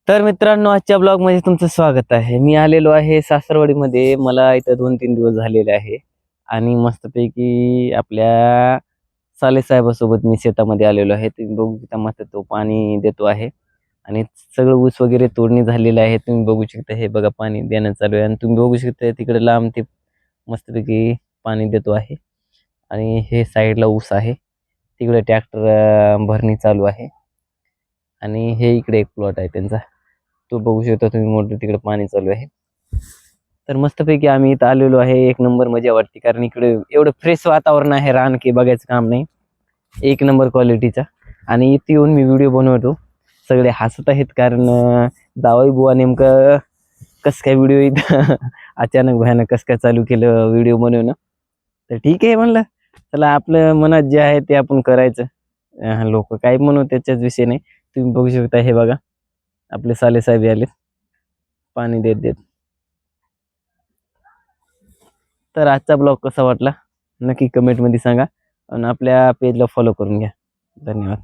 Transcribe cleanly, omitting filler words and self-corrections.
तर मित्रांनो, आजच्या ब्लॉग मध्ये तुमचं स्वागत आहे. मी आलेलो आहे सासरवाडीमध्ये. मला इथं 2-3 दिवस झालेले आहे आणि मस्तपैकी आपल्या सालेसाहेबासोबत मी शेतामध्ये आलेलो आहे. तुम्ही बघू शकता, मस्त तो पाणी देतो आहे आणि सगळं ऊस वगैरे तोडणी झालेलं आहे. तुम्ही बघू शकता, हे बघा पाणी देणं चालू आहे आणि तुम्ही बघू शकता तिकडे लांब ते मस्तपैकी पाणी देतो आहे आणि हे साईडला ऊस आहे. तिकडे ट्रॅक्टर भरणी चालू आहे आणि हे इकडे एक प्लॉट आहे त्यांचा. तो बघू शकता तुम्ही, मोठं तिकडे पाणी चालू आहे. तर मस्तपैकी आम्ही इथं आलेलो आहे. एक नंबर मजा वाटते, कारण इकडे एवढं फ्रेश वातावरण आहे, रान की बघायचं काम नाही. एक नंबर क्वालिटीचा. आणि इथे येऊन मी व्हिडिओ बनवतो. सगळे हसत आहेत, कारण जावई बुवा नेमकं कसं काय व्हिडिओ इथं अचानक भयानक कसं काय चालू केलं व्हिडिओ बनवणं. तर ठीक आहे म्हणलं, चला आपलं मनात जे आहे ते आपण करायचं. लोक काय म्हणू त्याच्याच विषय नाही. तुम्ही बघू शकता, हे बघा आपले साले साहेब आले पाणी देत देत. तर आजचा ब्लॉग कसा वाटला नक्की कमेंटमध्ये सांगा आणि आपल्या पेजला फॉलो करून घ्या. धन्यवाद.